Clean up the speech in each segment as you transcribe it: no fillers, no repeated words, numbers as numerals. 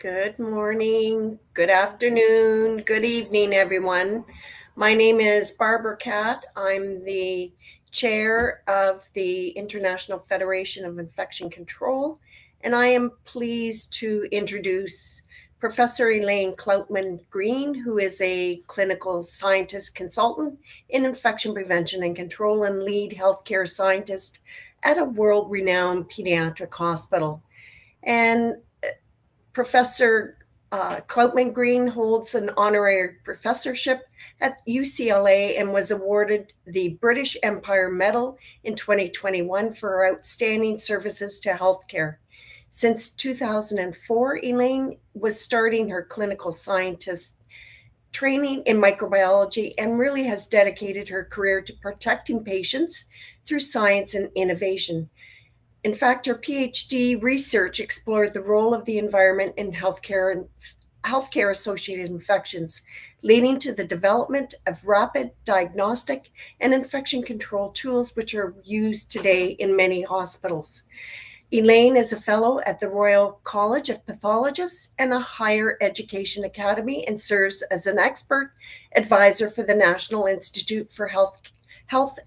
Good morning, good afternoon, good evening, everyone. My name is Barbara Catt. I'm the chair of the International Federation of Infection Control, and I am pleased to introduce Professor Elaine Cloutman-Green, who is a clinical scientist consultant in infection prevention and control and lead healthcare scientist at a world-renowned pediatric hospital. And Professor Cloutman-Green holds an honorary professorship at UCLA and was awarded the British Empire Medal in 2021 for her outstanding services to healthcare. Since 2004, Elaine was starting her clinical scientist training in microbiology and really has dedicated her career to protecting patients through science and innovation. In fact, her PhD research explored the role of the environment in healthcare and healthcare-associated infections, leading to the development of rapid diagnostic and infection control tools which are used today in many hospitals. Elaine is a fellow at the Royal College of Pathologists and a Higher Education Academy and serves as an expert advisor for the National Institute for Health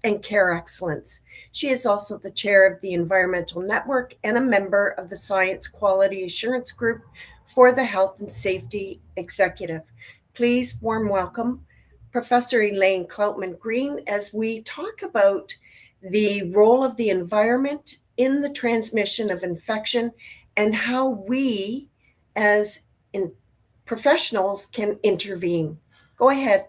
and Care Excellence. She is also the chair of the Environmental Network and a member of the Science Quality Assurance Group for the Health and Safety Executive. Please warm welcome Professor Elaine Cloutman-Green as we talk about the role of the environment in the transmission of infection and how we as professionals can intervene. Go ahead.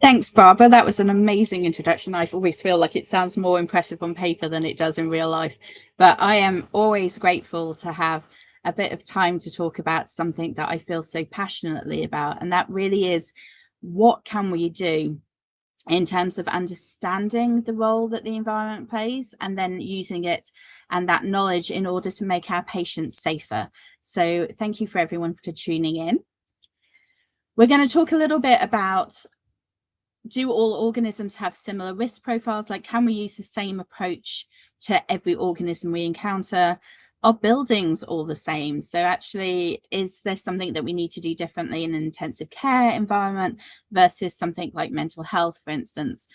Thanks, Barbara. That was an amazing introduction. I always feel like it sounds more impressive on paper than it does in real life. But I am always grateful to have a bit of time to talk about something that I feel so passionately about. And that really is, what can we do in terms of understanding the role that the environment plays and then using it and that knowledge in order to make our patients safer. So thank you for everyone for tuning in. We're going to talk a little bit about, do all organisms have similar risk profiles? Like, can we use the same approach to every organism we encounter? Are buildings all the same? So actually, is there something that we need to do differently in an intensive care environment versus something like mental health, for instance?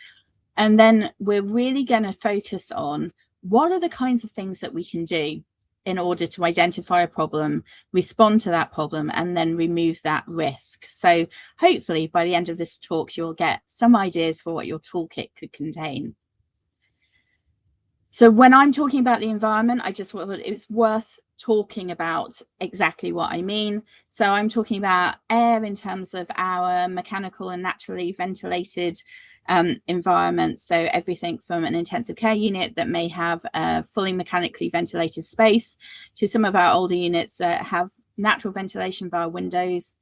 And then we're really going to focus on what are the kinds of things that we can do in order to identify a problem, respond to that problem, and then remove that risk. So hopefully by the end of this talk, you'll get some ideas for what your toolkit could contain. So when I'm talking about the environment, I just thought it was worth talking about exactly what I mean. So I'm talking about air in terms of our mechanical and naturally ventilated environment. So everything from an intensive care unit that may have a fully mechanically ventilated space to some of our older units that have natural ventilation via windows.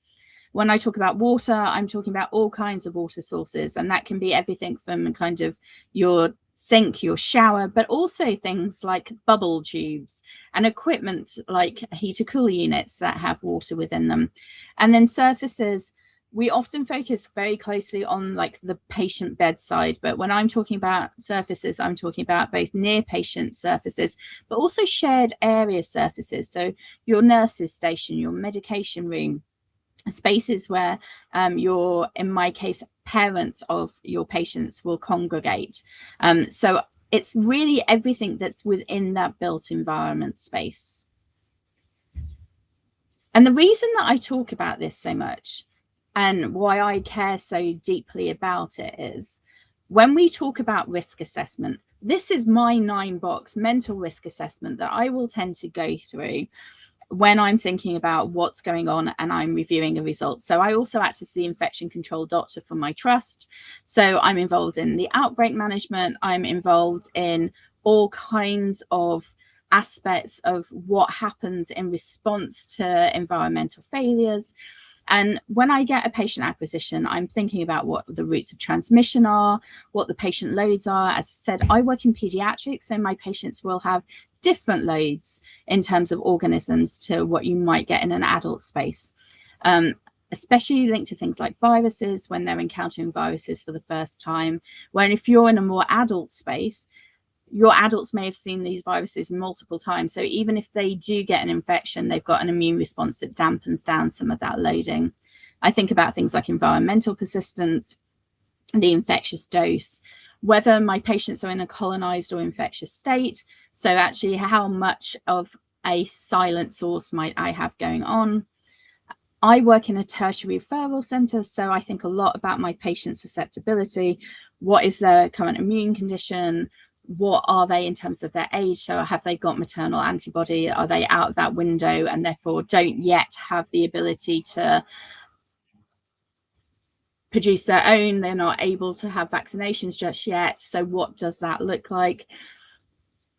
When I talk about water, I'm talking about all kinds of water sources, and that can be everything from kind of your sink, your shower, but also things like bubble tubes and equipment like heater cooler units that have water within them. And then surfaces, we often focus very closely on like the patient bedside, but when I'm talking about surfaces, I'm talking about both near patient surfaces, but also shared area surfaces. So your nurse's station, your medication room, spaces where your, in my case, parents of your patients will congregate. So it's really everything that's within that built environment space. And the reason that I talk about this so much and why I care so deeply about it is when we talk about risk assessment, this is my 9-box mental risk assessment that I will tend to go through when I'm thinking about what's going on and I'm reviewing a result. So I also act as the infection control doctor for my trust. So I'm involved in the outbreak management. I'm involved in all kinds of aspects of what happens in response to environmental failures. And when I get a patient acquisition, I'm thinking about what the routes of transmission are, what the patient loads are. As I said, I work in pediatrics, so my patients will have different loads in terms of organisms to what you might get in an adult space, especially linked to things like viruses when they're encountering viruses for the first time. When if you're in a more adult space, your adults may have seen these viruses multiple times. So even if they do get an infection, they've got an immune response that dampens down some of that loading. I think about things like environmental persistence, the infectious dose, whether my patients are in a colonized or infectious state. So actually how much of a silent source might I have going on. I work in a tertiary referral center, so I think a lot about my patient susceptibility. What is their current immune condition? What are they in terms of their age? So have they got maternal antibody? Are they out of that window and therefore don't yet have the ability to produce their own? They're not able to have vaccinations just yet. So what does that look like?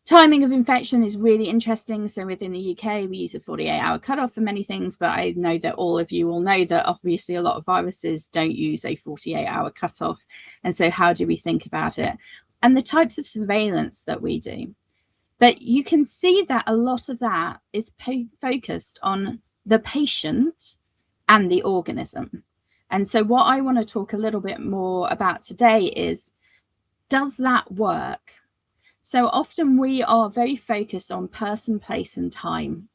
Timing of infection is really interesting. So within the UK, we use a 48-hour cutoff for many things, but I know that all of you will know that obviously a lot of viruses don't use a 48-hour cutoff. And so how do we think about it? And the types of surveillance that we do. But you can see that a lot of that is focused on the patient and the organism. And so what I want to talk a little bit more about today is, does that work? So often we are very focused on person, place, and time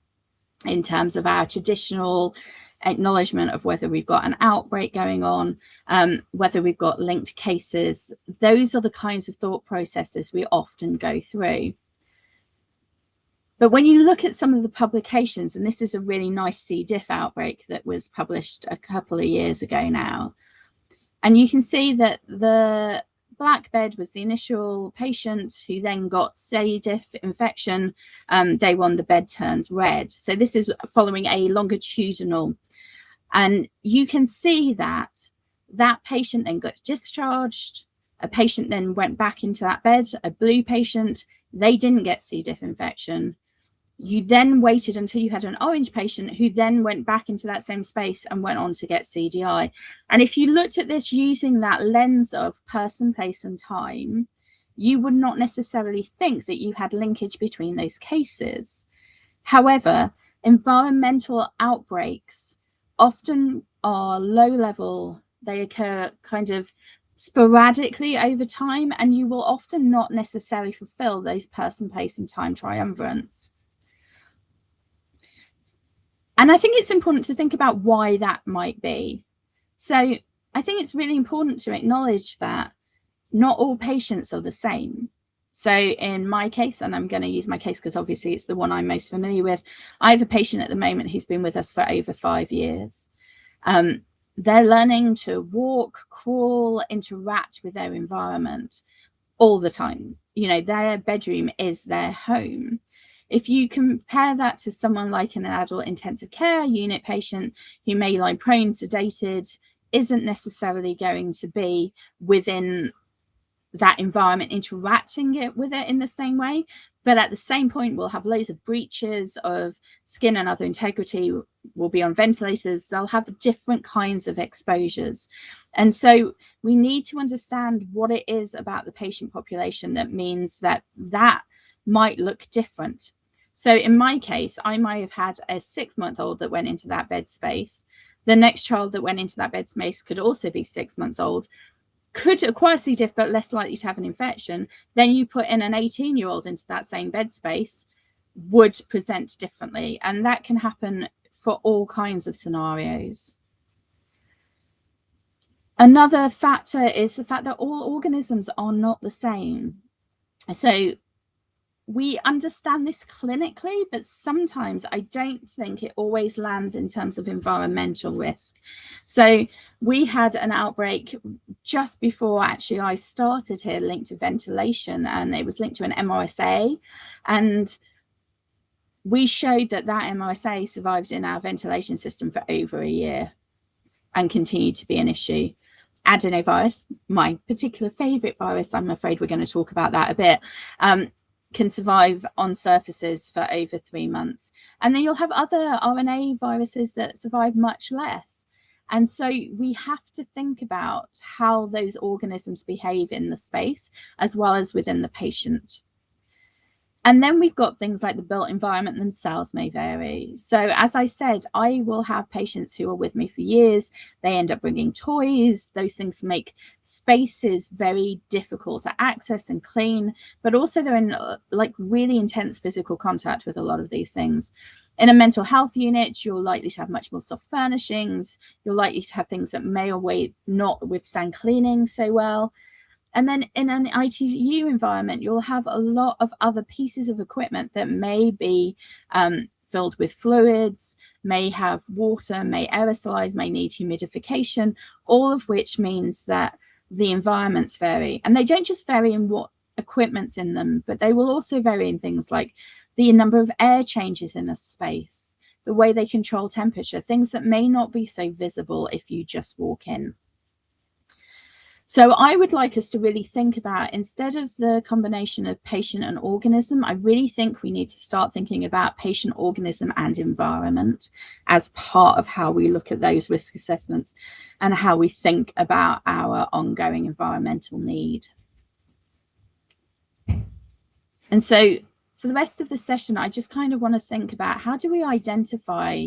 in terms of our traditional acknowledgement of whether we've got an outbreak going on, whether we've got linked cases. Those are the kinds of thought processes we often go through. But when you look at some of the publications, and this is a really nice C. diff outbreak that was published a couple of years ago now, and you can see that the black bed was the initial patient who then got C. diff infection. Day one, the bed turns red. So this is following a longitudinal. And you can see that that patient then got discharged. A patient then went back into that bed, a blue patient. They didn't get C. diff infection. You then waited until you had an orange patient who then went back into that same space and went on to get CDI. And if you looked at this using that lens of person, place, and time, you would not necessarily think that you had linkage between those cases. However, environmental outbreaks often are low level. They occur kind of sporadically over time, and you will often not necessarily fulfill those person, place, and time triumvirates. And I think it's important to think about why that might be. So I think it's really important to acknowledge that not all patients are the same. So in my case, and I'm going to use my case because obviously it's the one I'm most familiar with, I have a patient at the moment who's been with us for over 5 years. They're learning to walk, crawl, interact with their environment all the time. You know, their bedroom is their home. If you compare that to someone like an adult intensive care unit patient who may lie prone, sedated, isn't necessarily going to be within that environment interacting with it in the same way, but at the same point will have loads of breaches of skin and other integrity, will be on ventilators, they'll have different kinds of exposures. And so we need to understand what it is about the patient population that means that that might look different. So in my case, I might have had a 6-month-old that went into that bed space. The next child that went into that bed space could also be 6 months old, could acquire C. diff, but less likely to have an infection. Then you put in an 18-year-old into that same bed space, would present differently. And that can happen for all kinds of scenarios. Another factor is the fact that all organisms are not the same. So we understand this clinically, but sometimes I don't think it always lands in terms of environmental risk. So we had an outbreak just before actually I started here linked to ventilation, and it was linked to an MRSA. And we showed that that MRSA survived in our ventilation system for over a year and continued to be an issue. Adenovirus, my particular favorite virus, I'm afraid we're going to talk about that a bit, can survive on surfaces for over 3 months. And then you'll have other RNA viruses that survive much less. And so we have to think about how those organisms behave in the space as well as within the patient. And then we've got things like the built environment themselves may vary. So as I said, I will have patients who are with me for years. They end up bringing toys. Those things make spaces very difficult to access and clean, but also they're in like really intense physical contact with a lot of these things. In a mental health unit, you're likely to have much more soft furnishings. You're likely to have things that may or may not withstand cleaning so well. And then in an ITU environment, you'll have a lot of other pieces of equipment that may be filled with fluids, may have water, may aerosolize, may need humidification, all of which means that the environments vary. And they don't just vary in what equipment's in them, but they will also vary in things like the number of air changes in a space, the way they control temperature, things that may not be so visible if you just walk in. So I would like us to really think about, instead of the combination of patient and organism, I really think we need to start thinking about patient, organism, and environment as part of how we look at those risk assessments and how we think about our ongoing environmental need. And so for the rest of the session, I just kind of want to think about, how do we identify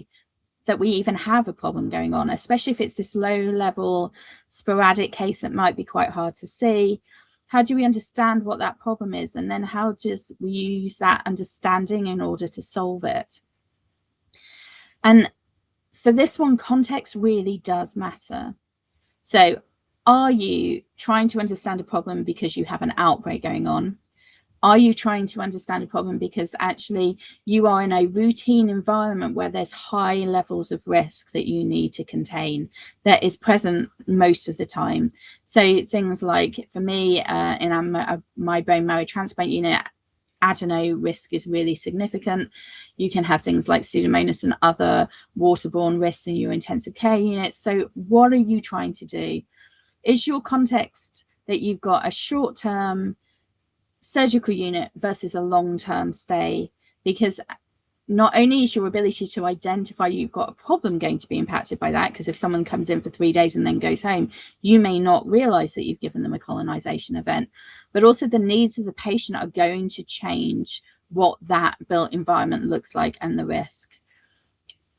that we even have a problem going on, especially if it's this low level sporadic case that might be quite hard to see. How do we understand what that problem is? And then how does we use that understanding in order to solve it? And for this one, context really does matter. So are you trying to understand a problem because you have an outbreak going on? Are you trying to understand a problem because actually you are in a routine environment where there's high levels of risk that you need to contain that is present most of the time? So things like, for me, in my bone marrow transplant unit, adeno risk is really significant. You can have things like Pseudomonas and other waterborne risks in your intensive care units. So what are you trying to do? Is your context that you've got a short-term surgical unit versus a long-term stay? Because not only is your ability to identify you've got a problem going to be impacted by that, because if someone comes in for 3 days and then goes home, you may not realize that you've given them a colonization event, but also the needs of the patient are going to change what that built environment looks like and the risk.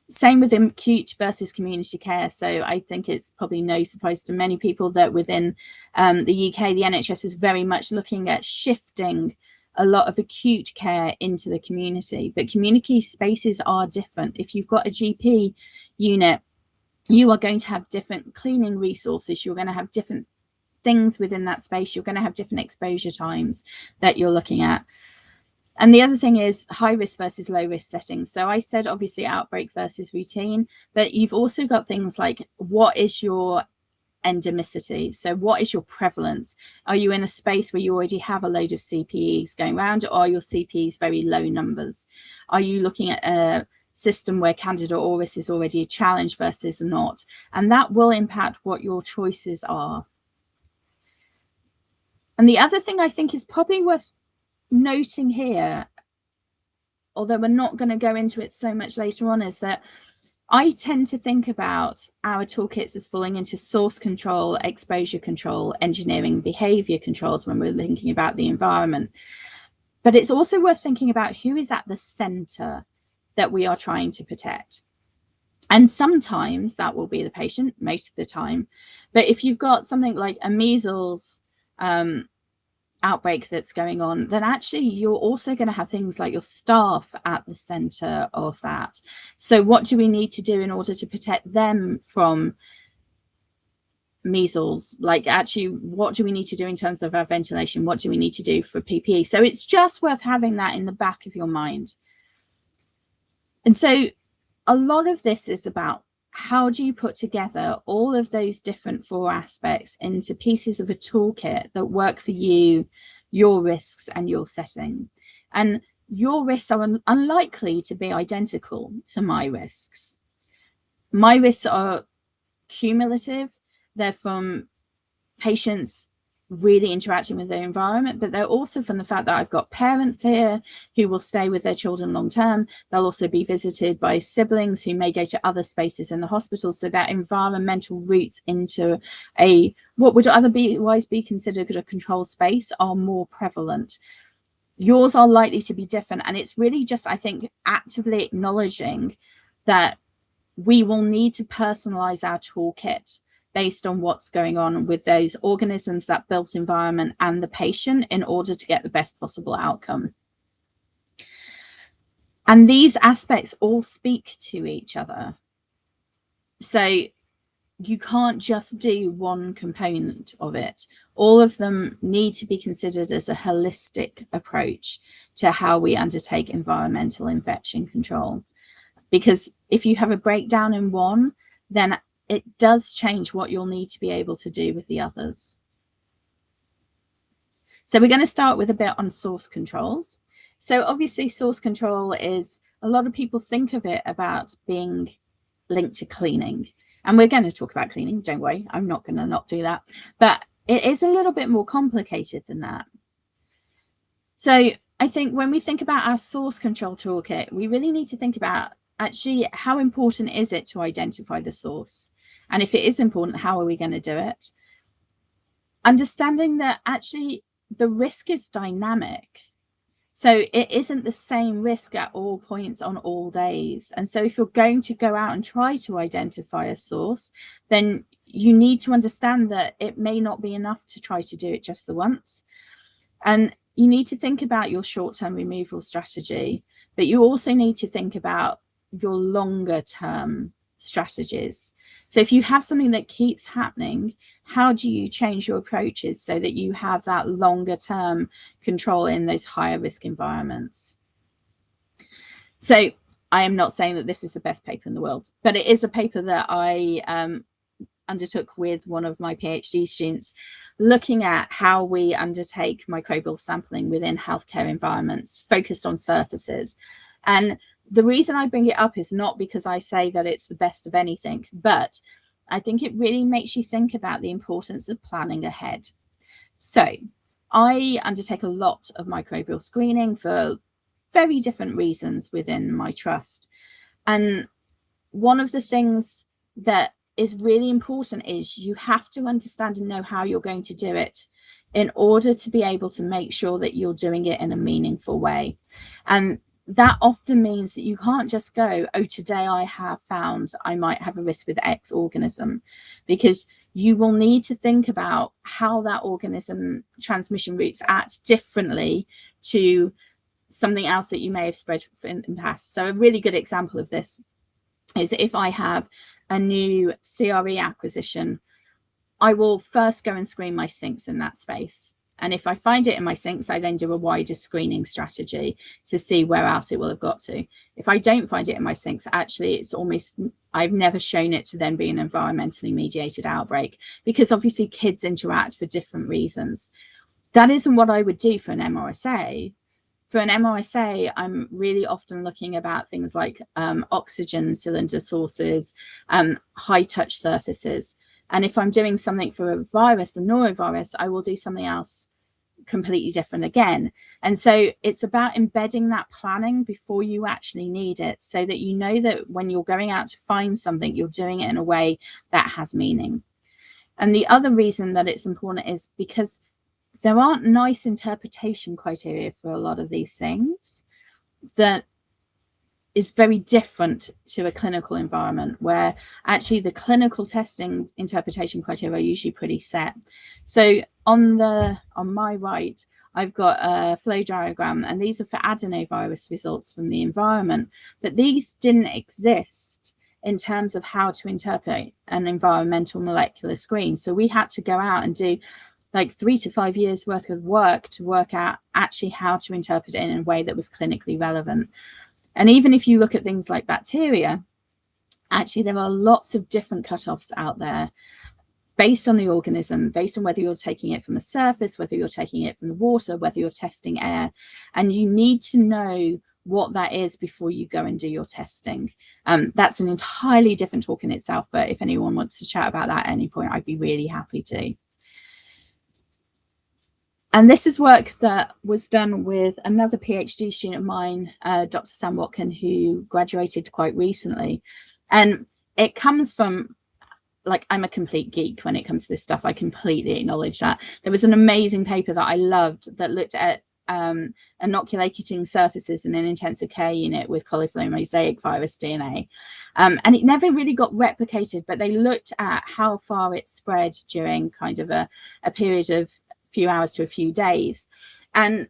Same with acute versus community care. So I think it's probably no surprise to many people that within the UK, the NHS is very much looking at shifting a lot of acute care into the community. But community spaces are different. If you've got a GP unit, you are going to have different cleaning resources. You're going to have different things within that space. You're going to have different exposure times that you're looking at. And the other thing is high risk versus low risk settings. So I said, obviously, outbreak versus routine, but you've also got things like, what is your endemicity? So what is your prevalence? Are you in a space where you already have a load of CPEs going around, or are your CPEs very low numbers? Are you looking at a system where Candida auris is already a challenge versus not? And that will impact what your choices are. And the other thing I think is probably worth noting here, although we're not going to go into it so much later on, is that I tend to think about our toolkits as falling into source control, exposure control, engineering, behavior controls when we're thinking about the environment. But it's also worth thinking about who is at the center that we are trying to protect. And sometimes that will be the patient, most of the time. But if you've got something like a measles outbreak that's going on, then actually you're also going to have things like your staff at the center of that. So what do we need to do in order to protect them from measles? Like, actually, what do we need to do in terms of our ventilation? What do we need to do for PPE? So it's just worth having that in the back of your mind. And so a lot of this is about, how do you put together all of those different 4 aspects into pieces of a toolkit that work for you, your risks, and your setting? And your risks are unlikely to be identical to my risks. My risks are cumulative. They're from patients really interacting with their environment, but they're also from the fact that I've got parents here who will stay with their children long term. They'll also be visited by siblings who may go to other spaces in the hospital. So that environmental roots into what would otherwise be considered a controlled space are more prevalent. yours are likely to be different. And it's really just, I think, actively acknowledging that we will need to personalize our toolkit based on what's going on with those organisms, that built environment, and the patient in order to get the best possible outcome. And these aspects all speak to each other. So you can't just do one component of it. All of them need to be considered as a holistic approach to how we undertake environmental infection control. Because if you have a breakdown in one, then it does change what you'll need to be able to do with the others. So we're going to start with a bit on source controls. So obviously source control is, a lot of people think of it about being linked to cleaning. And we're going to talk about cleaning, don't worry, I'm not going to not do that. But it is a little bit more complicated than that. So I think when we think about our source control toolkit, we really need to think about actually how important is it to identify the source? And if it is important, how are we going to do it? Understanding that actually the risk is dynamic. So it isn't the same risk at all points on all days. And so if you're going to go out and try to identify a source, then you need to understand that it may not be enough to try to do it just the once. And you need to think about your short-term removal strategy, but you also need to think about your longer term strategies. So if you have something that keeps happening, how do you change your approaches so that you have that longer term control in those higher risk environments? So I am not saying that this is the best paper in the world, but it is a paper that I undertook with one of my PhD students, looking at how we undertake microbial sampling within healthcare environments focused on surfaces. And the reason I bring it up is not because I say that it's the best of anything, but I think it really makes you think about the importance of planning ahead. So I undertake a lot of microbial screening for very different reasons within my trust. And one of the things that is really important is you have to understand and know how you're going to do it in order to be able to make sure that you're doing it in a meaningful way. And that often means that you can't just go, oh, today I have found I might have a risk with X organism, because you will need to think about how that organism transmission routes act differently to something else that you may have spread in the past. So a really good example of this is if I have a new CRE acquisition, I will first go and screen my sinks in that space. And if I find it in my sinks, I then do a wider screening strategy to see where else it will have got to. If I don't find it in my sinks, actually, it's almost, I've never shown it to then be an environmentally mediated outbreak, because obviously kids interact for different reasons. That isn't what I would do for an MRSA. For an MRSA, I'm really often looking about things like oxygen cylinder sources, high touch surfaces. And if I'm doing something for a virus, a norovirus, I will do something else completely different again. And so it's about embedding that planning before you actually need it, so that you know that when you're going out to find something, you're doing it in a way that has meaning. And the other reason that it's important is because there aren't nice interpretation criteria for a lot of these things that is very different to a clinical environment, where actually the clinical testing interpretation criteria are usually pretty set. So on my right, I've got a flow diagram, and these are for adenovirus results from the environment, but these didn't exist in terms of how to interpret an environmental molecular screen. So we had to go out and do like 3 to 5 years worth of work to work out actually how to interpret it in a way that was clinically relevant. And even if you look at things like bacteria, actually there are lots of different cutoffs out there based on the organism, based on whether you're taking it from a surface, whether you're taking it from the water, whether you're testing air. And you need to know what that is before you go and do your testing. That's an entirely different talk in itself, but if anyone wants to chat about that at any point, I'd be really happy to. And this is work that was done with another PhD student of mine, Dr. Sam Watkin, who graduated quite recently. And it comes from, like, I'm a complete geek when it comes to this stuff. I completely acknowledge that. There was an amazing paper that I loved that looked at inoculating surfaces in an intensive care unit with cauliflower mosaic virus DNA. And it never really got replicated, but they looked at how far it spread during kind of a period of a few hours to a few days. And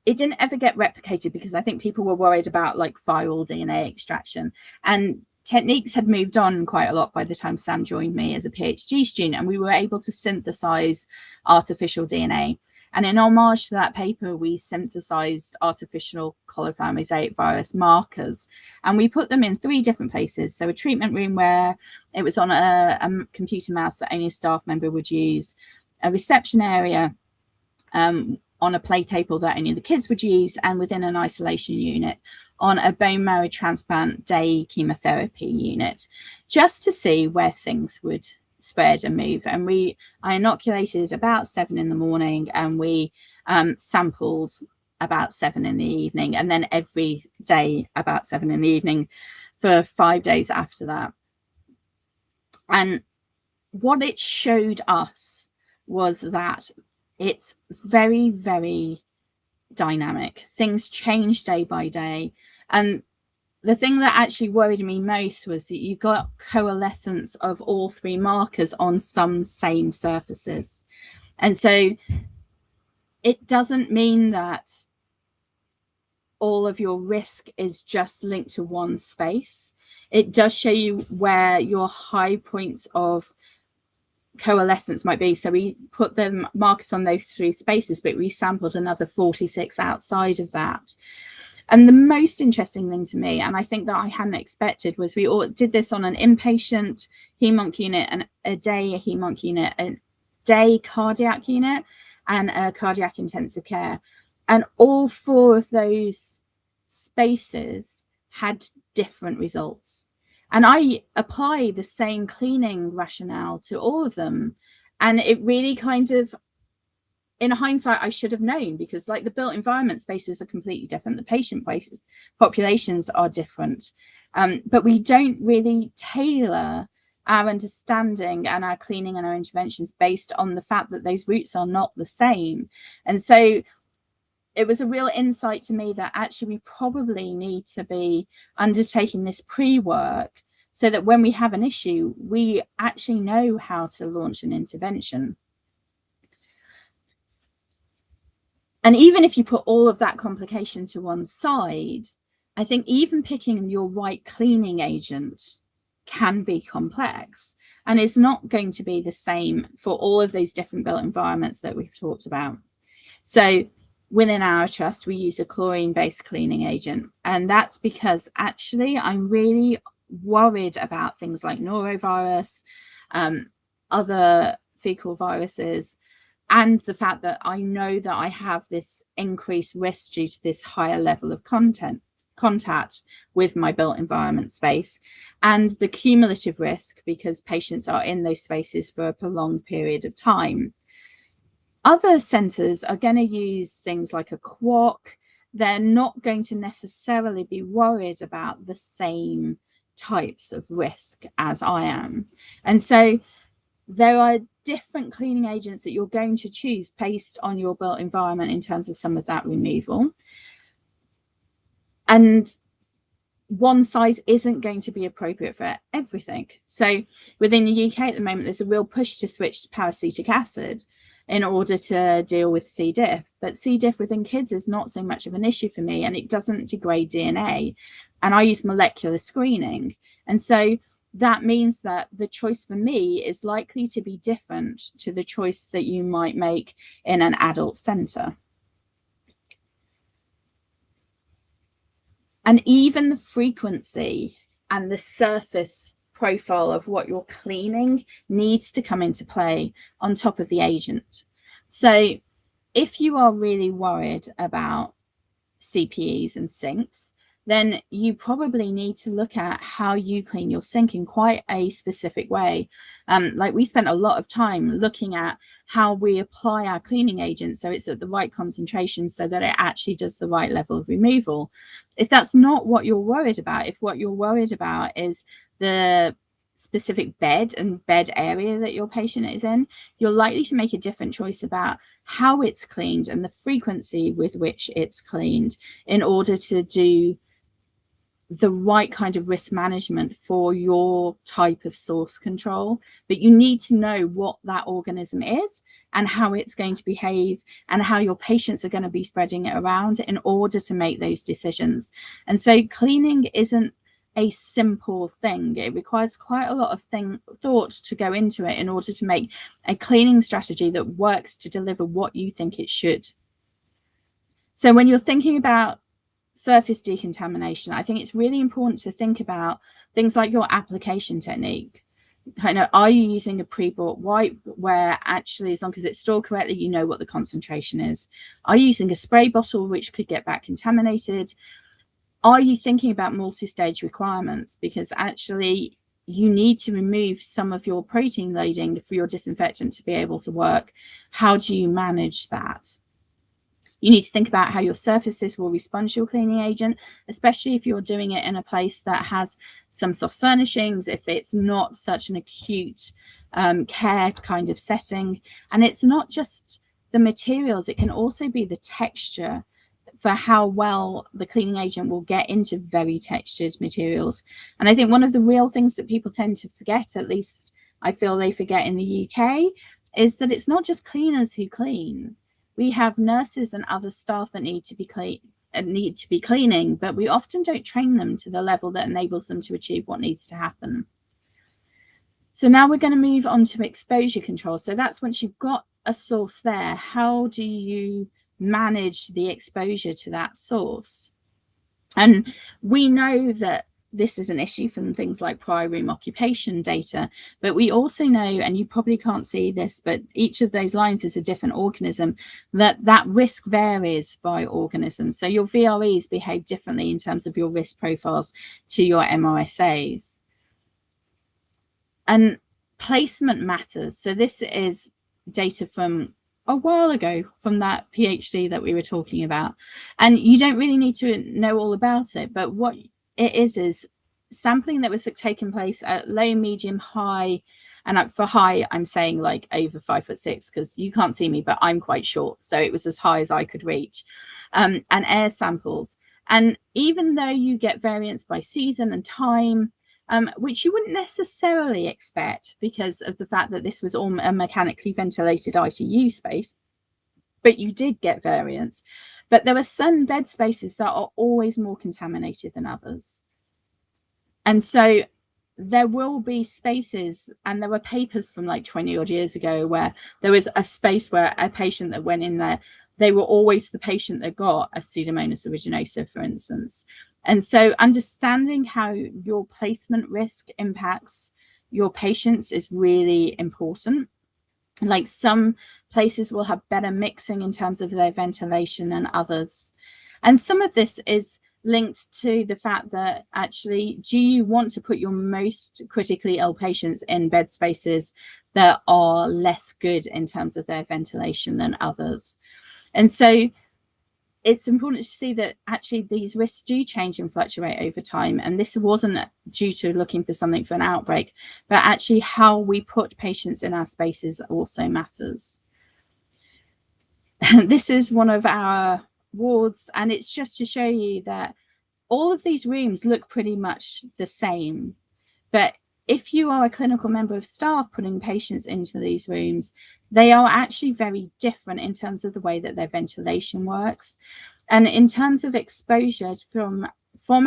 it didn't ever get replicated because I think people were worried about like viral DNA extraction, and techniques had moved on quite a lot by the time Sam joined me as a PhD student, and we were able to synthesize artificial DNA. And in homage to that paper, we synthesized artificial cauliflower mosaic virus markers, and we put them in 3 different places. So a treatment room where it was on a computer mouse that only a staff member would use, a reception area on a play table that only the kids would use, and within an isolation unit on a bone marrow transplant day chemotherapy unit, just to see where things would spread and move. And I inoculated about 7 in the morning, and we sampled about 7 in the evening, and then every day about 7 in the evening for 5 days after that. And what it showed us was that it's very, very dynamic. Things change day by day. And the thing that actually worried me most was that you got coalescence of all 3 markers on some same surfaces. And so it doesn't mean that all of your risk is just linked to one space. It does show you where your high points of coalescence might be. So we put the markers on those 3 spaces, but we sampled another 46 outside of that. And the most interesting thing to me, and I think that I hadn't expected, was we all did this on an inpatient hem-onc unit, and a day hem-onc unit, a day cardiac unit, and a cardiac intensive care. And all 4 of those spaces had different results. And I apply the same cleaning rationale to all of them. And it really kind of, in hindsight, I should have known, because like the built environment spaces are completely different. The patient populations are different. But we don't really tailor our understanding and our cleaning and our interventions based on the fact that those routes are not the same. And so it was a real insight to me that actually we probably need to be undertaking this pre-work so that when we have an issue, we actually know how to launch an intervention. And even if you put all of that complication to one side, I think even picking your right cleaning agent can be complex, and it's not going to be the same for all of those different built environments that we've talked about. So within our trust, we use a chlorine-based cleaning agent, and that's because actually I'm really worried about things like norovirus, other fecal viruses, and the fact that I know that I have this increased risk due to this higher level of contact with my built environment space, and the cumulative risk because patients are in those spaces for a prolonged period of time. Other centres are going to use things like a quoc. They're not going to necessarily be worried about the same types of risk as I am. And so there are different cleaning agents that you're going to choose based on your built environment in terms of some of that removal. And one size isn't going to be appropriate for everything. So within the UK at the moment, there's a real push to switch to paracetic acid in order to deal with C. diff. But C. diff within kids is not so much of an issue for me, and it doesn't degrade DNA. And I use molecular screening. And so that means that the choice for me is likely to be different to the choice that you might make in an adult centre. And even the frequency and the surface profile of what you're cleaning needs to come into play on top of the agent. So if you are really worried about CPEs and sinks, then you probably need to look at how you clean your sink in quite a specific way. Like we spent a lot of time looking at how we apply our cleaning agent so it's at the right concentration so that it actually does the right level of removal. If that's not what you're worried about, if what you're worried about is the specific bed and bed area that your patient is in, you're likely to make a different choice about how it's cleaned and the frequency with which it's cleaned in order to do the right kind of risk management for your type of source control. But you need to know what that organism is and how it's going to behave and how your patients are going to be spreading it around in order to make those decisions. And so cleaning isn't a simple thing. It requires quite a lot of thought to go into it in order to make a cleaning strategy that works to deliver what you think it should. So when you're thinking about surface decontamination, I think it's really important to think about things like your application technique. Are you using a pre-bought wipe where actually, as long as it's stored correctly, you know what the concentration is? Are you using a spray bottle which could get back contaminated? Are you thinking about multi-stage requirements? Because actually you need to remove some of your protein loading for your disinfectant to be able to work. How do you manage that? You need to think about how your surfaces will respond to your cleaning agent, especially if you're doing it in a place that has some soft furnishings, if it's not such an acute care kind of setting. And it's not just the materials, it can also be the texture for how well the cleaning agent will get into very textured materials. And I think one of the real things that people tend to forget, at least I feel they forget in the UK, is that it's not just cleaners who clean. We have nurses and other staff that need to be cleaning, but we often don't train them to the level that enables them to achieve what needs to happen. So now we're going to move on to exposure control. So that's once you've got a source there, how do you manage the exposure to that source? And we know that this is an issue from things like prior room occupation data, but we also know, and you probably can't see this, but each of those lines is a different organism, that risk varies by organism. So your VREs behave differently in terms of your risk profiles to your MRSAs. And placement matters. So this is data from a while ago from that PhD that we were talking about. And you don't really need to know all about it, but what it is sampling that was taking place at low, medium, high, and for high, I'm saying like over 5'6" because you can't see me, but I'm quite short. So it was as high as I could reach, and air samples. And even though you get variance by season and time, which you wouldn't necessarily expect because of the fact that this was all a mechanically ventilated ITU space, but you did get variance. But there are some bed spaces that are always more contaminated than others. And so there will be spaces, and there were papers from like 20 odd years ago where there was a space where a patient that went in there, they were always the patient that got a Pseudomonas aeruginosa, for instance. And so understanding how your placement risk impacts your patients is really important. Like some places will have better mixing in terms of their ventilation than others. And some of this is linked to the fact that actually, do you want to put your most critically ill patients in bed spaces that are less good in terms of their ventilation than others? And so it's important to see that actually these risks do change and fluctuate over time. And this wasn't due to looking for something for an outbreak, but actually how we put patients in our spaces also matters. This is one of our wards, and it's just to show you that all of these rooms look pretty much the same. But if you are a clinical member of staff putting patients into these rooms, they are actually very different in terms of the way that their ventilation works. And in terms of exposure from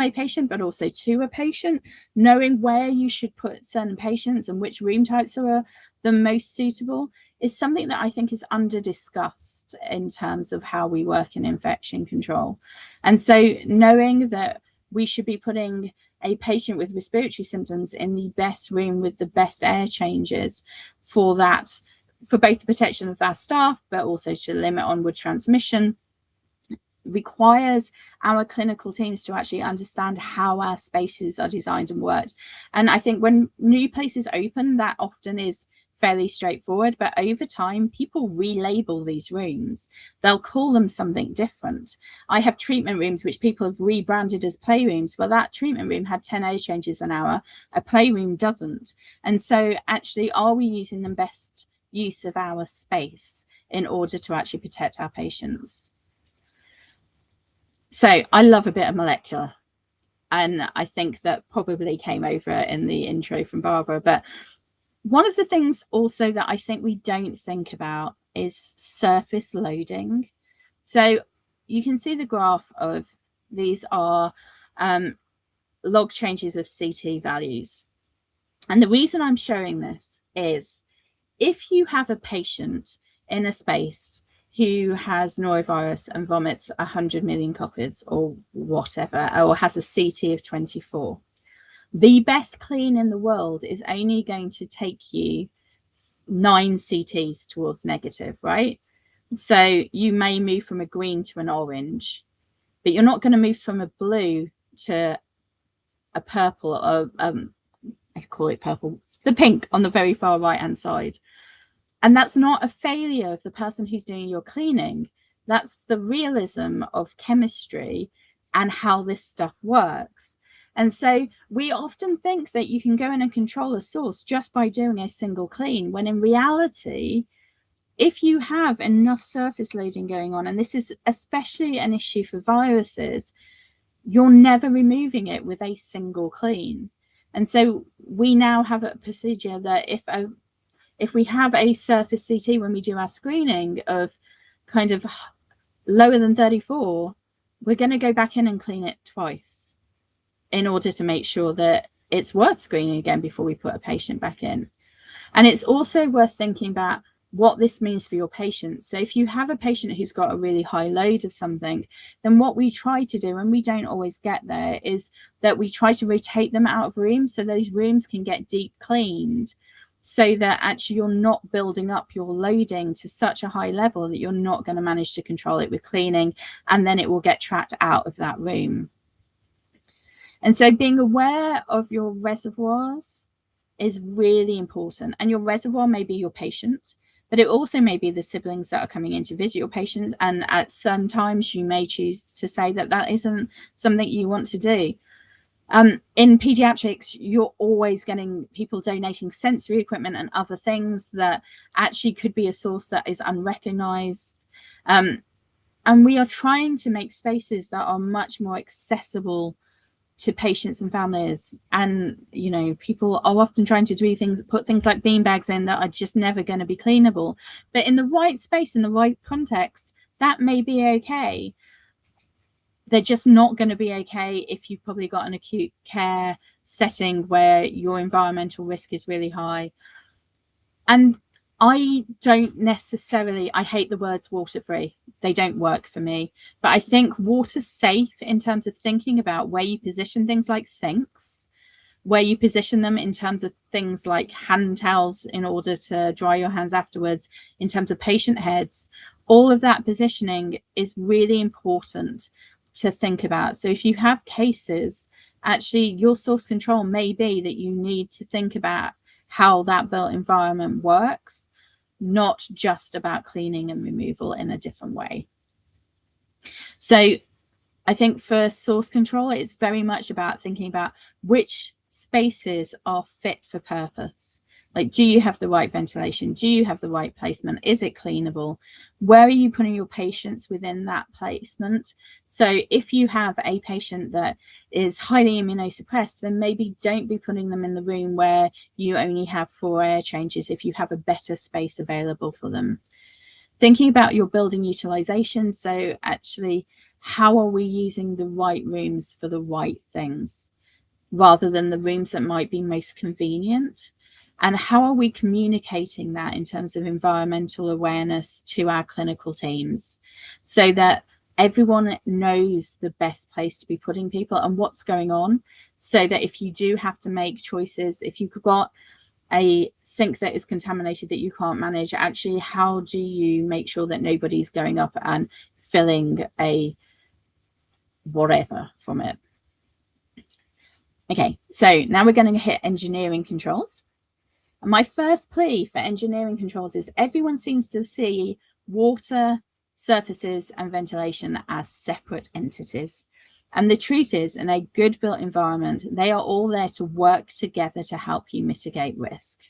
a patient, but also to a patient, knowing where you should put certain patients and which room types are the most suitable is something that I think is under discussed in terms of how we work in infection control. And so knowing that we should be putting a patient with respiratory symptoms in the best room with the best air changes for that, for both the protection of our staff, but also to limit onward transmission, requires our clinical teams to actually understand how our spaces are designed and worked. And I think when new places open, that often is fairly straightforward, but over time, people relabel these rooms. They'll call them something different. I have treatment rooms which people have rebranded as playrooms. Well, that treatment room had 10 air changes an hour. A playroom doesn't. And so actually, are we using the best use of our space in order to actually protect our patients? So I love a bit of molecular. And I think that probably came over in the intro from Barbara. But one of the things also that I think we don't think about is surface loading. So you can see the graph of these are log changes of CT values. And the reason I'm showing this is if you have a patient in a space who has norovirus and vomits 100 million copies or whatever, or has a CT of 24, the best clean in the world is only going to take you 9 CTs towards negative, right? So you may move from a green to an orange, but you're not going to move from a blue to a purple, or I call it purple, the pink on the very far right hand side. And that's not a failure of the person who's doing your cleaning. That's the realism of chemistry and how this stuff works. And so we often think that you can go in and control a source just by doing a single clean, when in reality, if you have enough surface loading going on, and this is especially an issue for viruses, you're never removing it with a single clean. And so we now have a procedure that if we have a surface CT when we do our screening of kind of lower than 34, we're going to go back in and clean it twice in order to make sure that it's worth screening again before we put a patient back in. And it's also worth thinking about what this means for your patient. So if you have a patient who's got a really high load of something, then what we try to do, and we don't always get there, is that we try to rotate them out of rooms so those rooms can get deep cleaned, so that actually you're not building up your loading to such a high level that you're not going to manage to control it with cleaning, and then it will get tracked out of that room. And so being aware of your reservoirs is really important. And your reservoir may be your patient, but it also may be the siblings that are coming in to visit your patient. And at some times you may choose to say that that isn't something you want to do. In pediatrics, you're always getting people donating sensory equipment and other things that actually could be a source that is unrecognized. And we are trying to make spaces that are much more accessible to patients and families. And, you know, people are often trying to do things, put things like beanbags in that are just never going to be cleanable. But in the right space, in the right context, that may be okay. They're just not going to be okay if you've probably got an acute care setting where your environmental risk is really high. And I don't necessarily, I hate the words water free. They don't work for me. But I think water safe in terms of thinking about where you position things like sinks, where you position them in terms of things like hand towels in order to dry your hands afterwards, in terms of patient heads, all of that positioning is really important to think about. So if you have cases, actually your source control may be that you need to think about how that built environment works, not just about cleaning and removal in a different way. So I think for source control, it's very much about thinking about which spaces are fit for purpose. Like, do you have the right ventilation? Do you have the right placement? Is it cleanable? Where are you putting your patients within that placement? So if you have a patient that is highly immunosuppressed, then maybe don't be putting them in the room where you only have 4 air changes if you have a better space available for them. Thinking about your building utilization. So actually, how are we using the right rooms for the right things, rather than the rooms that might be most convenient? And how are we communicating that in terms of environmental awareness to our clinical teams, so that everyone knows the best place to be putting people and what's going on, so that if you do have to make choices, if you've got a sink that is contaminated that you can't manage, actually, how do you make sure that nobody's going up and filling a whatever from it? Okay, so now we're going to hit engineering controls. And my first plea for engineering controls is everyone seems to see water, surfaces, and ventilation as separate entities. And the truth is, in a good built environment, they are all there to work together to help you mitigate risk.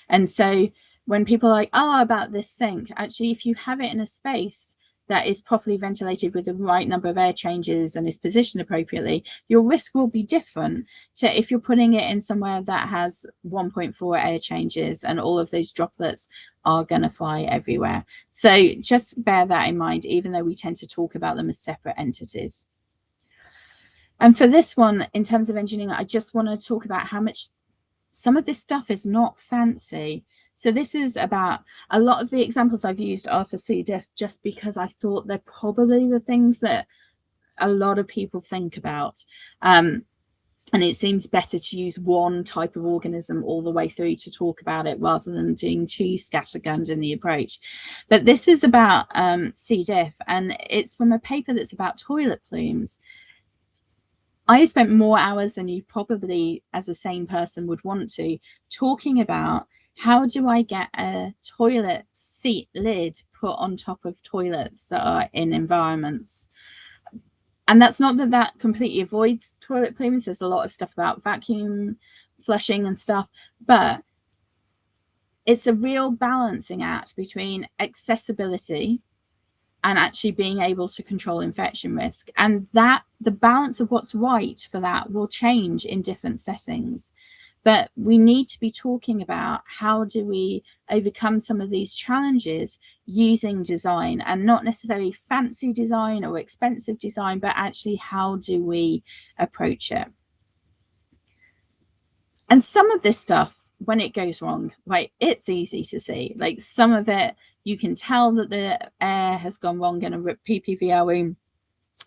And so when people are like, oh, about this sink, actually, if you have it in a space that is properly ventilated with the right number of air changes and is positioned appropriately, your risk will be different to if you're putting it in somewhere that has 1.4 air changes and all of those droplets are going to fly everywhere. So just bear that in mind, even though we tend to talk about them as separate entities. And for this one, in terms of engineering, I just want to talk about how much some of this stuff is not fancy. So this is about, a lot of the examples I've used are for C. diff just because I thought they're probably the things that a lot of people think about. And it seems better to use one type of organism all the way through to talk about it rather than doing two scattergunned in the approach. But this is about C. diff, and it's from a paper that's about toilet plumes. I spent more hours than you probably, as a sane person, would want to, talking about how do I get a toilet seat lid put on top of toilets that are in environments. And that's not that that completely avoids toilet plumes. There's a lot of stuff about vacuum flushing and stuff, but it's a real balancing act between accessibility and actually being able to control infection risk. And that the balance of what's right for that will change in different settings. But we need to be talking about how do we overcome some of these challenges using design, and not necessarily fancy design or expensive design, but actually how do we approach it. And some of this stuff, when it goes wrong, right, it's easy to see. Like some of it, you can tell that the air has gone wrong in a PPVL room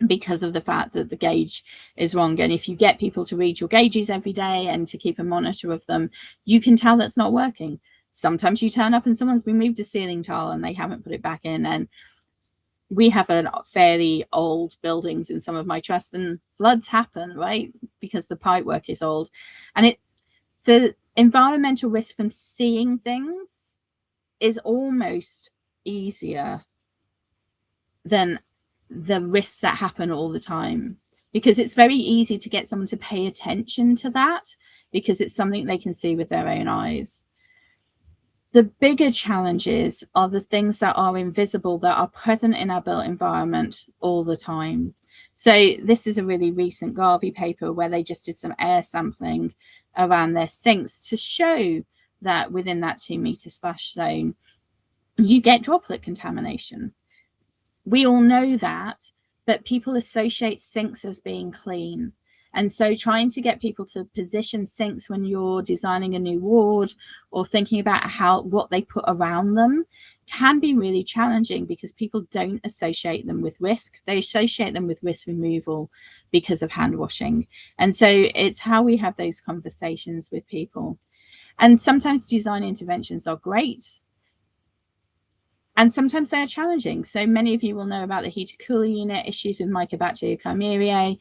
because of the fact that the gauge is wrong. And if you get people to read your gauges every day and to keep a monitor of them, you can tell that's not working. Sometimes you turn up and someone's removed a ceiling tile and they haven't put it back in. And we have a fairly old buildings in some of my trusts, and floods happen, right? Because the pipe work is old. And the environmental risk from seeing things is almost easier than the risks that happen all the time, because it's very easy to get someone to pay attention to that because it's something they can see with their own eyes. The bigger challenges are the things that are invisible, that are present in our built environment all the time. So this is a really recent Garvey paper where they just did some air sampling around their sinks to show that within that 2 meter splash zone, you get droplet contamination. We all know that, but people associate sinks as being clean. And so trying to get people to position sinks when you're designing a new ward or thinking about what they put around them can be really challenging, because people don't associate them with risk. They associate them with risk removal because of hand washing. And so it's how we have those conversations with people. And sometimes design interventions are great, and sometimes they are challenging. So many of you will know about the heater cooler unit issues with Mycobacteria chimeriae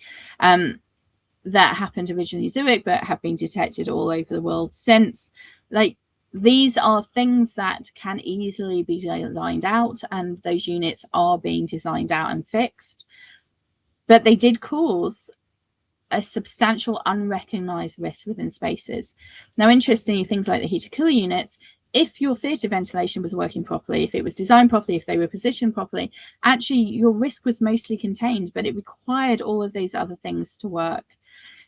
that happened originally in Zurich, but have been detected all over the world since. Like, these are things that can easily be designed out, and those units are being designed out and fixed. But they did cause a substantial unrecognized risk within spaces. Now, interestingly, things like the heater cooler units, if your theatre ventilation was working properly, if it was designed properly, if they were positioned properly, actually your risk was mostly contained, but it required all of those other things to work.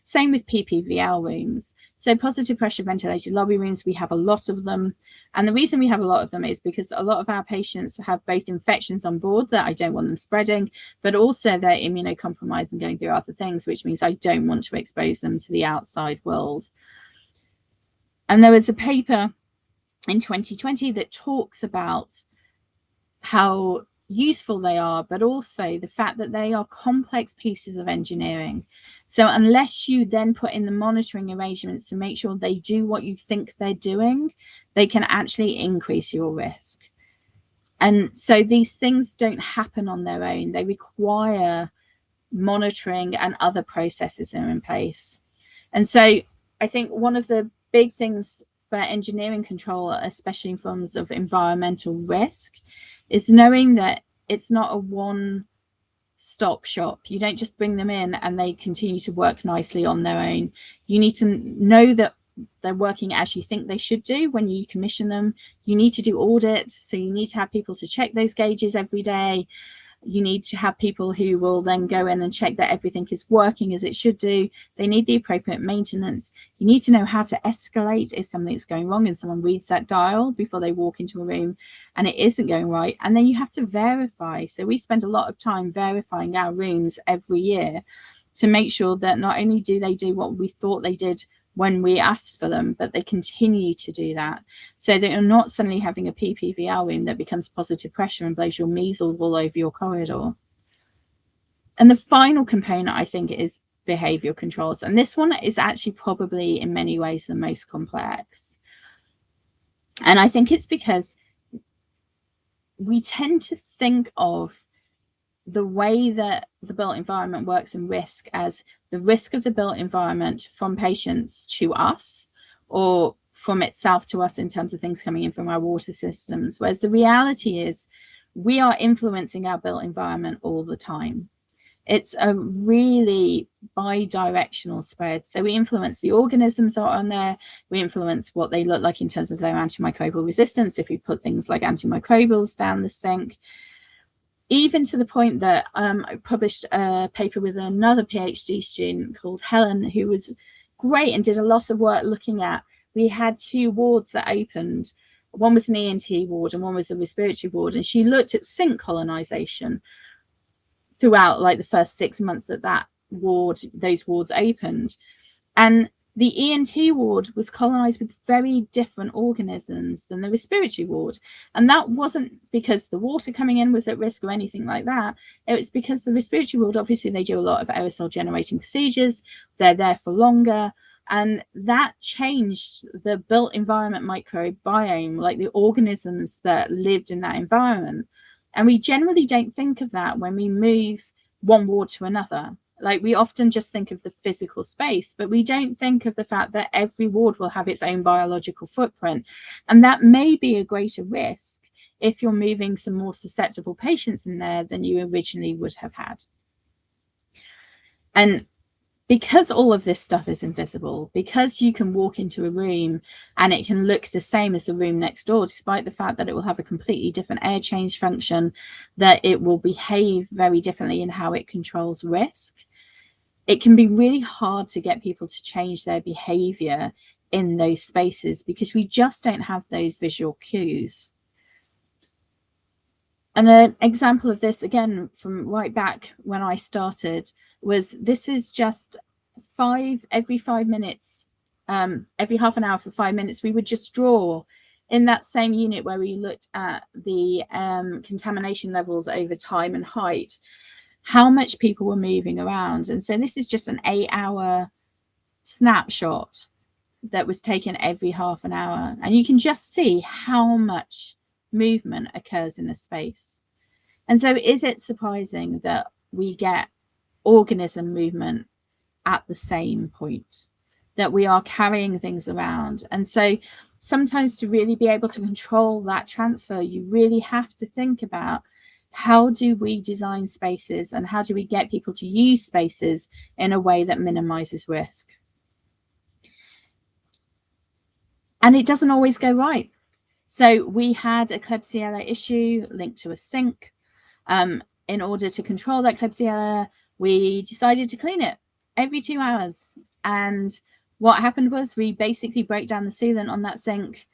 Same with PPVL rooms. So positive pressure ventilated lobby rooms, we have a lot of them. And the reason we have a lot of them is because a lot of our patients have both infections on board that I don't want them spreading, but also they're immunocompromised and going through other things, which means I don't want to expose them to the outside world. And there was a paper in 2020 that talks about how useful they are, but also the fact that they are complex pieces of engineering. So unless you then put in the monitoring arrangements to make sure they do what you think they're doing, they can actually increase your risk. And so these things don't happen on their own. They require monitoring, and other processes are in place. And so I think one of the big things about engineering control, especially in forms of environmental risk, is knowing that it's not a one-stop shop. You don't just bring them in and they continue to work nicely on their own. You need to know that they're working as you think they should do when you commission them. You need to do audits, so you need to have people to check those gauges every day. You need to have people who will then go in and check that everything is working as it should do. They need the appropriate maintenance. You need to know how to escalate if something's going wrong and someone reads that dial before they walk into a room and it isn't going right. And then you have to verify. So we spend a lot of time verifying our rooms every year to make sure that not only do they do what we thought they did when we asked for them, but they continue to do that, so that you're not suddenly having a PPVR room that becomes positive pressure and blows your measles all over your corridor. And the final component, I think, is behavioral controls. And this one is actually probably in many ways the most complex. And I think it's because we tend to think of the way that the built environment works and risk as the risk of the built environment from patients to us, or from itself to us in terms of things coming in from our water systems. Whereas the reality is we are influencing our built environment all the time. It's a really bi-directional spread. So we influence the organisms that are on there. We influence what they look like in terms of their antimicrobial resistance. If we put things like antimicrobials down the sink, even to the point that I published a paper with another PhD student called Helen, who was great and did a lot of work looking at, we had 2 wards that opened. One was an ENT ward and one was a respiratory ward. And she looked at sink colonization throughout like the first 6 months that those wards opened. And the ENT ward was colonized with very different organisms than the respiratory ward. And that wasn't because the water coming in was at risk or anything like that. It was because the respiratory ward, obviously, they do a lot of aerosol generating procedures. They're there for longer. And that changed the built environment microbiome, like the organisms that lived in that environment. And we generally don't think of that when we move one ward to another. Like, we often just think of the physical space, but we don't think of the fact that every ward will have its own biological footprint. And that may be a greater risk if you're moving some more susceptible patients in there than you originally would have had. And because all of this stuff is invisible, because you can walk into a room and it can look the same as the room next door, despite the fact that it will have a completely different air change function, that it will behave very differently in how it controls risk, it can be really hard to get people to change their behavior in those spaces because we just don't have those visual cues. And an example of this, again, from right back when I started, was this is just every 5 minutes, every half an hour for 5 minutes, we would just draw in that same unit where we looked at the contamination levels over time and height, how much people were moving around. And so this is just an 8-hour snapshot that was taken every half an hour. And you can just see how much movement occurs in a space. And so is it surprising that we get organism movement at the same point, that we are carrying things around? And so sometimes to really be able to control that transfer, you really have to think about, how do we design spaces and how do we get people to use spaces in a way that minimizes risk? And it doesn't always go right. So we had a Klebsiella issue linked to a sink. In order to control that Klebsiella, we decided to clean it every 2 hours. And what happened was we basically broke down the sealant on that sink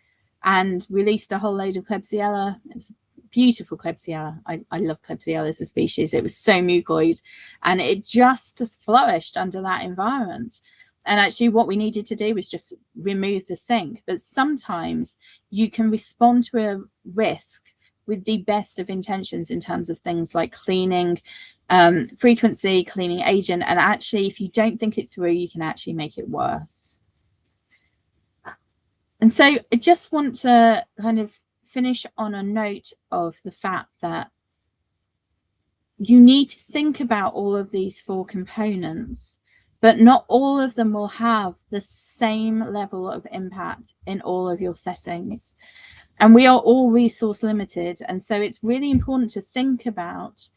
and released a whole load of Klebsiella. It was beautiful Klebsiella. I love Klebsiella as a species. It was so mucoid and it just flourished under that environment. And actually what we needed to do was just remove the sink. But sometimes you can respond to a risk with the best of intentions in terms of things like cleaning frequency, cleaning agent. And actually, if you don't think it through, you can actually make it worse. And so I just want to kind of finish on a note of the fact that you need to think about all of these 4 components but not all of them will have the same level of impact in all of your settings. And we are all resource limited. And so it's really important to think about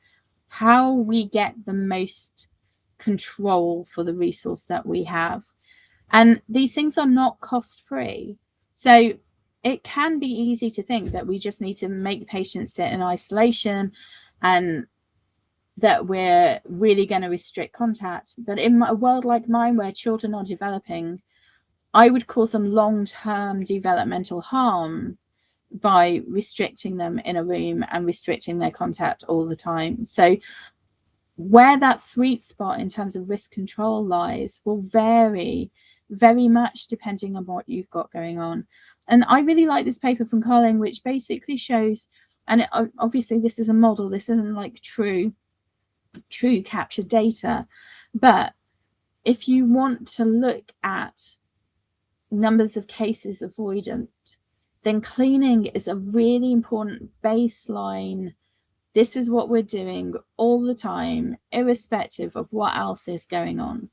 how we get the most control for the resource that we have. And these things are not cost free. So it can be easy to think that we just need to make patients sit in isolation and that we're really going to restrict contact. But in a world like mine, where children are developing, I would cause them long-term developmental harm by restricting them in a room and restricting their contact all the time. So where that sweet spot in terms of risk control lies will vary very much depending on what you've got going on. And I really like this paper from Carling, which basically shows, and obviously this is a model, this isn't like true captured data, but if you want to look at numbers of cases avoidant, then cleaning is a really important baseline. This is what we're doing all the time, irrespective of what else is going on.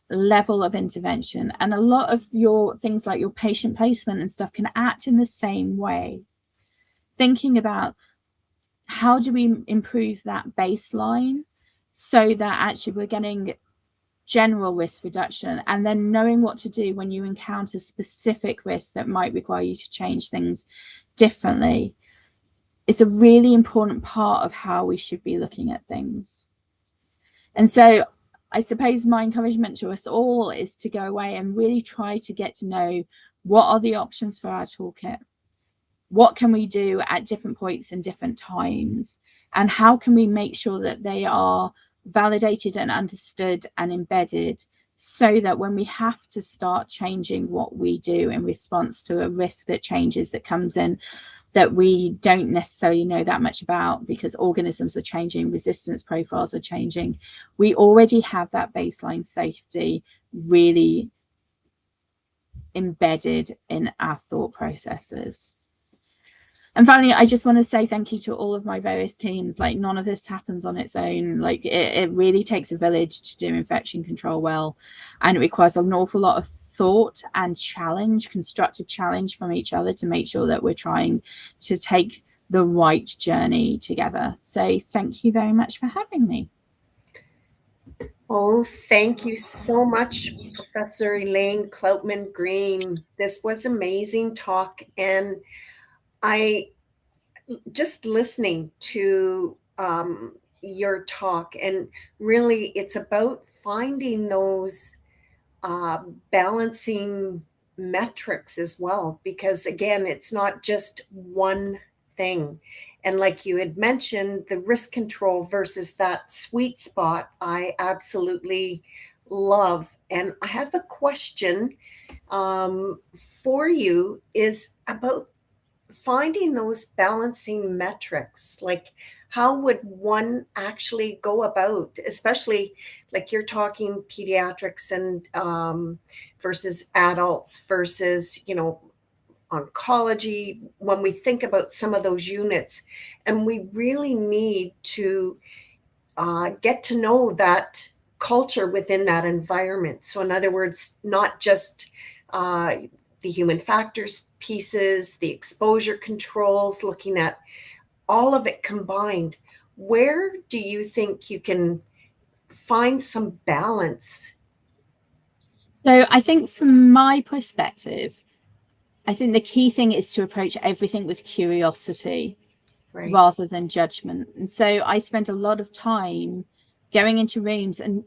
Level of intervention, and a lot of your things like your patient placement and stuff can act in the same way. Thinking about how do we improve that baseline so that actually we're getting general risk reduction, and then knowing what to do when you encounter specific risks that might require you to change things differently is a really important part of how we should be looking at things. And so I suppose my encouragement to us all is to go away and really try to get to know what are the options for our toolkit. What can we do at different points and different times? And how can we make sure that they are validated and understood and embedded so that when we have to start changing what we do in response to a risk that changes, that comes in, that we don't necessarily know that much about because organisms are changing, resistance profiles are changing, we already have that baseline safety really embedded in our thought processes. And finally, I just want to say thank you to all of my various teams. Like, none of this happens on its own. Like, it really takes a village to do infection control well, and it requires an awful lot of thought and challenge, constructive challenge from each other to make sure that we're trying to take the right journey together. So thank you very much for having me. Oh, thank you so much, Professor Elaine Cloutman-Green. This was amazing talk, and I just listening to your talk, and really it's about finding those balancing metrics as well, because again, it's not just one thing. And like you had mentioned, the risk control versus that sweet spot, I absolutely love. And I have a question for you, is about finding those balancing metrics. Like, how would one actually go about, especially like you're talking pediatrics and versus adults versus, oncology, when we think about some of those units, and we really need to get to know that culture within that environment. So in other words, not just the human factors pieces, the exposure controls, looking at all of it combined. Where do you think you can find some balance? So I think from my perspective, I think the key thing is to approach everything with curiosity rather than judgment. And so I spend a lot of time going into rooms and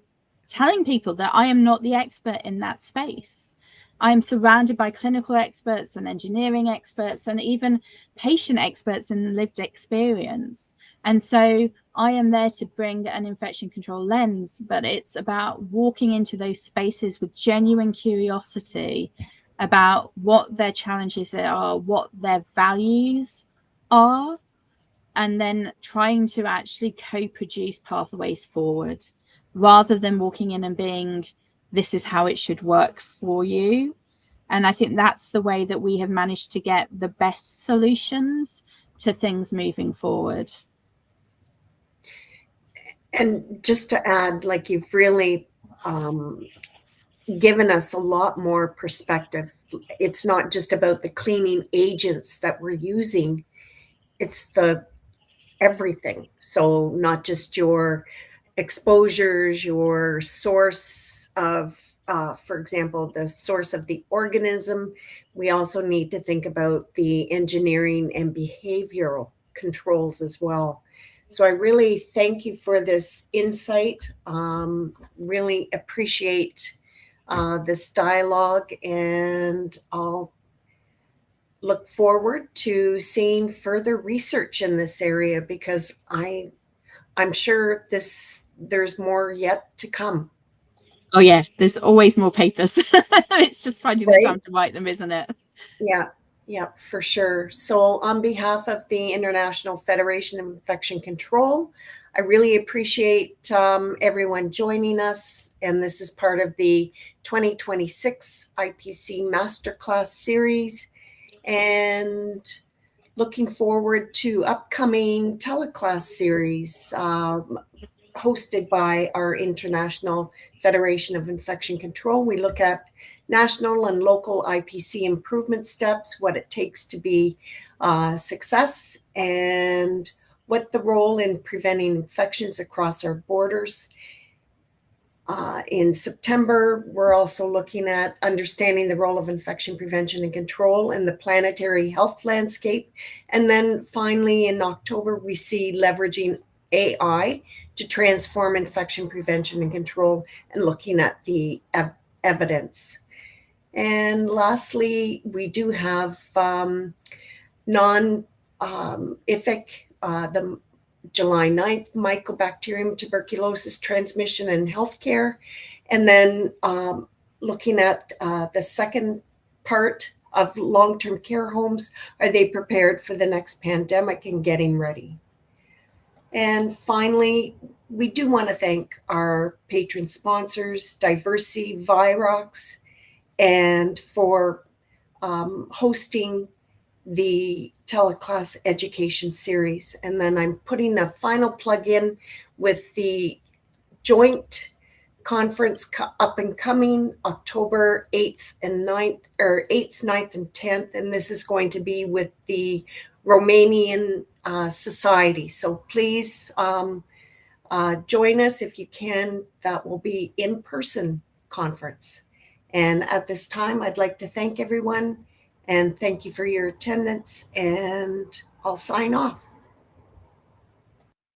telling people that I am not the expert in that space. I'm surrounded by clinical experts and engineering experts and even patient experts in lived experience. And so I am there to bring an infection control lens, but it's about walking into those spaces with genuine curiosity about what their challenges are, what their values are, and then trying to actually co-produce pathways forward rather than walking in and being, this is how it should work for you. And I think that's the way that we have managed to get the best solutions to things moving forward. And just to add, like, you've really given us a lot more perspective. It's not just about the cleaning agents that we're using, it's the everything. So not just your exposures, your source of, for example, the source of the organism. We also need to think about the engineering and behavioral controls as well. So I really thank you for this insight. Really appreciate this dialogue, and I'll look forward to seeing further research in this area because I'm sure there's more yet to come. Oh yeah, there's always more papers. It's just finding the Right? time to write them, isn't it? Yeah, yeah, for sure. So on behalf of the International Federation of Infection Control, I really appreciate everyone joining us. And this is part of the 2026 IPC Masterclass series. And looking forward to upcoming teleclass series hosted by our International Federation of Infection Control. We look at national and local IPC improvement steps, what it takes to be success, and what the role in preventing infections across our borders. In September, we're also looking at understanding the role of infection prevention and control in the planetary health landscape. And then finally, in October, we see leveraging AI to transform infection prevention and control and looking at the evidence. And lastly, we do have non-IFIC, the July 9th, Mycobacterium tuberculosis transmission in healthcare. And then looking at the second part of long-term care homes, are they prepared for the next pandemic and getting ready? And finally, we do want to thank our patron sponsors, Diversity Virox, and for hosting the teleclass education series. And then I'm putting a final plug in with the joint conference up and coming October 8th and 9th, or 8th, 9th, and 10th. And this is going to be with the Romanian Society. So please join us if you can. That will be in-person conference. And at this time, I'd like to thank everyone and thank you for your attendance, and I'll sign off.